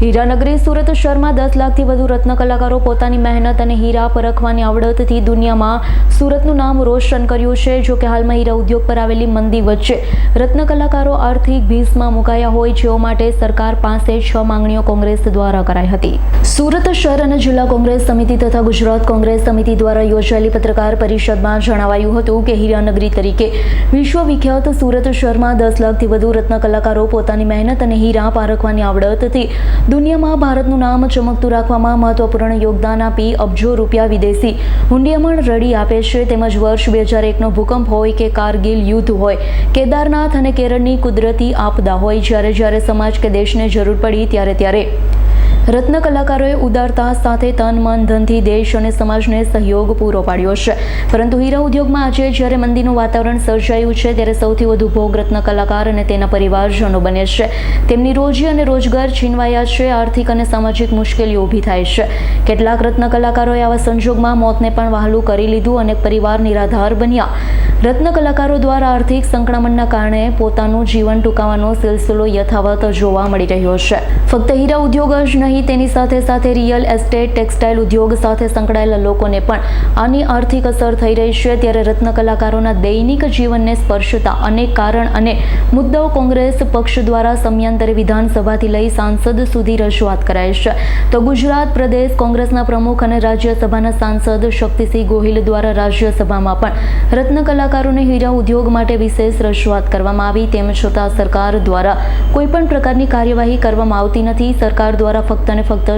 હીરાનગરી સુરત શહેરમાં 10 લાખથી વધુ રત્ન કલાકારો પોતાની મહેનત અને હીરા પરખવાની આવડતથી દુનિયામાં સુરતનું નામ રોશન કર્યું છે। જો કે હાલમાં હીરા ઉદ્યોગ પર આવેલી મંદી વચ્ચે રત્ન કલાકારો આર્થિક ભીસમાં મુકાયા હોય જેઓ માટે સરકાર પાસે 6 માંગણીઓ કોંગ્રેસ દ્વારા કરાઈ હતી। સુરત શહેર અને જિલ્લા કોંગ્રેસ સમિતિ તથા ગુજરાત કોંગ્રેસ સમિતિ દ્વારા યોજાયેલી પત્રકાર પરિષદમાં જણાવાયું હતું કે હીરાનગરી તરીકે વિશ્વવિખ્યાત સુરત શહેરમાં 10 લાખથી વધુ રત્ન કલાકારો પોતાની મહેનત અને હીરા પારખવાની આવડતથી દુનિયામાં ભારતનું નામ ચમકતું રાખવામાં મહત્વપૂર્ણ યોગદાન આપી અબજો રૂપિયા વિદેશી હુંડિયામણ રડી આપે છે। તેમજ વર્ષ 2001નો ભૂકંપ હોય કે કારગિલ યુદ્ધ હોય, કેદારનાથ અને કેરળની કુદરતી આપદા હોય, જ્યારે સમાજ કે દેશને જરૂર પડી ત્યારે રત્ન કલાકારોએ ઉદારતા સાથે તન મન ધનથી દેશ અને સમાજને સહયોગ પૂરો પાડ્યો છે। પરંતુ હીરા ઉદ્યોગમાં આજે જ્યારે મંદીનું વાતાવરણ સર્જાયું છે ત્યારે સૌથી વધુ ભોગ રત્ન કલાકાર અને તેના પરિવારજનો બને છે। તેમની રોજી અને રોજગાર છીનવાયા છે, આર્થિક અને સામાજિક મુશ્કેલીઓ ઊભી થાય છે। કેટલાક રત્ન કલાકારોએ આવા સંજોગમાં મોતને પણ વહાલું કરી લીધું અને પરિવાર નિરાધાર બન્યા। રત્ન કલાકારો દ્વારા આર્થિક સંકળામણના કારણે પોતાનું જીવન ટૂંકાવવાનો સિલસિલો યથાવત જોવા મળી રહ્યો છે। ફક્ત હીરા ઉદ્યોગ જ નહીં, તેની સાથે રિયલ એસ્ટેટ, ટેક્સટાઇલ ઉદ્યોગ સાથે સંકળાયેલા લોકોને પણ આની આર્થિક અસર થઈ રહી છે। ત્યારે રત્ન કલાકારોના દૈનિક જીવનને સ્પર્શતા અનેક કારણ અને મુદ્દાઓ કોંગ્રેસ પક્ષ દ્વારા સમયાંતરે વિધાનસભાથી લઈ સાંસદ સુધી રજૂઆત કરાઈ છે। તો ગુજરાત પ્રદેશ કોંગ્રેસના પ્રમુખ અને રાજ્યસભાના સાંસદ શક્તિસિંહ ગોહિલ દ્વારા રાજ્યસભામાં પણ રત્ન કલાકારોને હીરા ઉદ્યોગ માટે વિશેષ રજૂઆત કરવામાં આવી। તેમ છતાં સરકાર દ્વારા કોઈ પણ પ્રકારની કાર્યવાહી કરવામાં આવતી નથી। સરકાર દ્વારા ફક્ત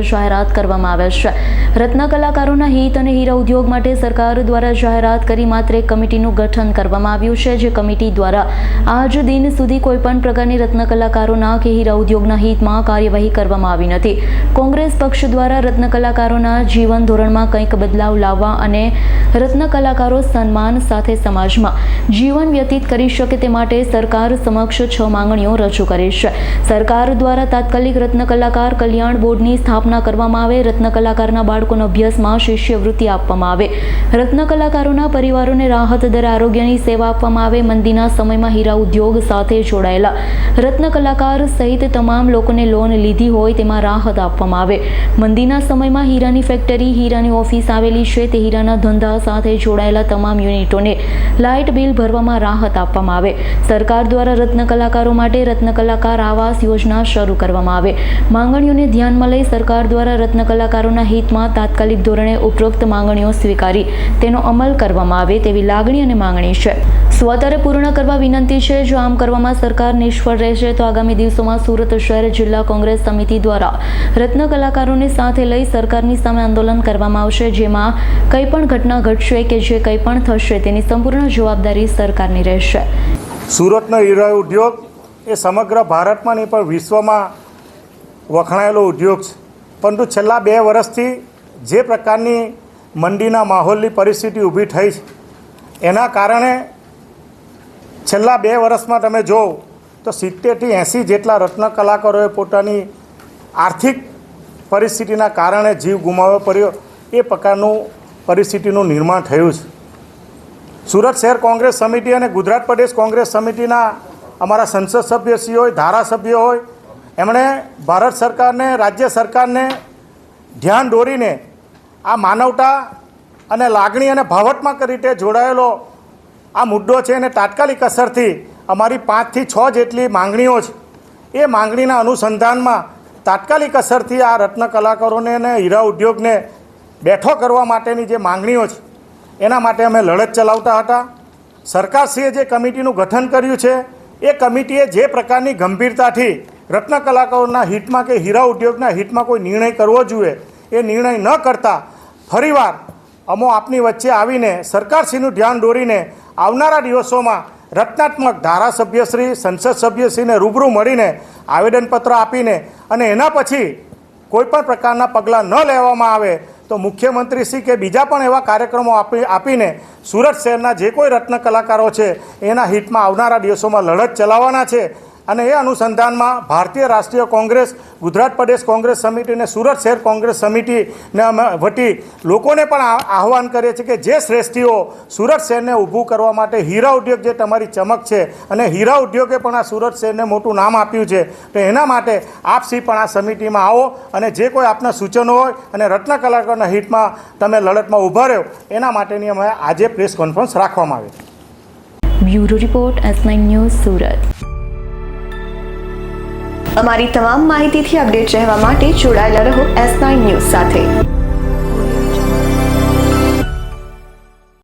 જાહેરાત કરવામાં આવે છે। રત્ન કલાકારોના હિત અને હીરા ઉદ્યોગ માટે સરકાર દ્વારા જાહેરાત કરી માત્ર એક કમિટીનું ગઠન કરવામાં આવ્યું છે, જે કમિટી દ્વારા આજ દિન સુધી કોઈ પણ પ્રકારની રત્ન કલાકારોના કે હીરા ઉદ્યોગના હિતમાં કાર્યવાહી કરવામાં આવી નથી। કોંગ્રેસ પક્ષ દ્વારા રત્ન કલાકારોના જીવન ધોરણમાં કંઈક બદલાવ લાવવા અને રત્ન કલાકારો સન્માન સાથે સમાજમાં જીવન વ્યતીત કરી શકે તે માટે સરકાર સમક્ષ 6 માંગણીઓ રજૂ કરી છે। સરકાર દ્વારા તાત્કાલિક રત્ન કલાકાર કલ્યાણ બોર્ડની સ્થાપના કરવામાં આવે, રત્ન કલાકારના બાળકોના અભ્યાસમાં શિષ્યવૃત્તિ આપવામાં આવે, રત્ન કલાકારોના પરિવારોને રાહત દરે આરોગ્યની સેવા આપવામાં આવે, મંદીના સમયમાં હીરા ઉદ્યોગ સાથે જોડાયેલા રત્ન કલાકાર સહિત તમામ લોકોને લોન લીધી હોય તેમાં રાહત આપવામાં આવે, મંદીના સમયમાં હીરાની ફેક્ટરી, હીરાની ઓફિસ આવેલી છે તે હીરાના ધંધા સાથે જોડાયેલા તમામ યુનિટોને લાઇટ બિલ ભરવામાં રાહત આપવામાં આવે, સરકાર દ્વારા રત્ન કલાકારો માટે રત્ન કલાકાર આવાસ યોજના શરૂ કરવામાં આવે। માંગણીઓને ધ્યાનમાં લઈ સરકાર દ્વારા રત્ન કલાકારોના હિતમાં તાત્કાલિક ધોરણે ઉપરોક્ત માંગણીઓ સ્વીકારી તેનો અમલ કરવામાં આવે તેવી લાગણી અને માંગણી છે। સ્વતરે પૂર્ણ કરવા વિનંતી છે। જો આમ કરવામાં સરકાર નિષ્ફળ રહેશે તો આગામી દિવસોમાં સુરત શહેર જિલ્લા કોંગ્રેસ સમિતિ દ્વારા રત્ન કલાકારોને સાથે લઈ સરકારની સામે આંદોલન કરવામાં આવશે, જેમાં કંઈ પણ ઘટના ઘટશે કે જે કંઈ પણ થશે તેની સંપૂર્ણ જવાબદારી સરકારની રહેશે। સુરતનો હીરા ઉદ્યોગ એ સમગ્ર ભારતમાં નહીં પણ વિશ્વમાં વખણાયેલો ઉદ્યોગ છે, પરંતુ છેલ્લા 2 વર્ષથી જે પ્રકારની મંદીના માહોલની પરિસ્થિતિ ઊભી થઈ છે એના કારણે છેલ્લા 2 વર્ષમાં તમે જો તો 70થી 80 જેટલા રત્ન કલાકારોએ પોતાની આર્થિક પરિસ્થિતિના કારણે જીવ ગુમાવવો પડ્યો। એ પ્રકારનું પરિસ્થિતિનું નિર્માણ થયું છે। સુરત શહેર કોંગ્રેસ સમિતિ અને ગુજરાત પ્રદેશ કોંગ્રેસ સમિતિના અમારા સંસદ સભ્યશ્રી હોય, ધારાસભ્ય હોય, એમણે ભારત સરકારને, રાજ્ય સરકારને ધ્યાન દોરીને આ માનવતા અને લાગણી અને ભાવનાત્મક રીતે જોડાયેલો આ મુદ્દો છે અને તાત્કાલિક અસરથી અમારી 5 થી 6 જેટલી માંગણીઓ છે, એ માંગણીના અનુસંધાનમાં તાત્કાલિક અસરથી આ રત્ન કલાકારોને અને હીરા ઉદ્યોગને બેઠો કરવા માટેની જે માંગણીઓ છે એના માટે અમે લડત ચલાવતા હતા। સરકારશ્રીએ જે કમિટીનું ગઠન કર્યું છે એ કમિટીએ જે પ્રકારની ગંભીરતાથી રત્ન કલાકારોના હિતમાં કે હીરા ઉદ્યોગના હિતમાં કોઈ નિર્ણય કરવો જોઈએ એ નિર્ણય ન કરતા ફરીવાર અમો આપની વચ્ચે આવીને સરકારશ્રીનું ધ્યાન દોરીને આવનારા દિવસોમાં રચનાત્મક ધારાસભ્યશ્રી, સંસદ સભ્યશ્રીને રૂબરૂ મળીને આવેદનપત્ર આપીને અને એના પછી કોઈપણ પ્રકારના પગલાં ન લેવામાં આવે તો મુખ્યમંત્રીશ્રી કે બીજા પણ એવા કાર્યક્રમો આપીને સુરત શહેરના જે કોઈ રત્ન કલાકારો છે એના હિતમાં આવનારા દિવસોમાં લડત ચલાવવાના છે। અને એ અનુસંધાનમાં ભારતીય રાષ્ટ્રીય કોંગ્રેસ, ગુજરાત પ્રદેશ કોંગ્રેસ સમિતિ અને સુરત શહેર કોંગ્રેસ સમિતિને અમે વતી લોકોને પણ આહવાન કરીએ છીએ કે જે શ્રેષ્ઠીઓ સુરત શહેરને ઊભું કરવા માટે હીરા ઉદ્યોગ જે તમારી ચમક છે અને હીરા ઉદ્યોગે પણ આ સુરત શહેરને મોટું નામ આપ્યું છે, તો એના માટે આપસી પણ આ સમિતિમાં આવો અને જે કોઈ આપના સૂચનો હોય અને રત્ન કલાકારોના હિતમાં તમે લડતમાં ઊભા રહ્યો એના માટેની અમે આજે પ્રેસ કોન્ફરન્સ રાખવામાં આવી. Bureau report S9 news Surat. અમારી તમામ માહિતીથી અપડેટ રહેવા માટે જોડાયેલા રહો S9 ન્યૂઝ સાથે.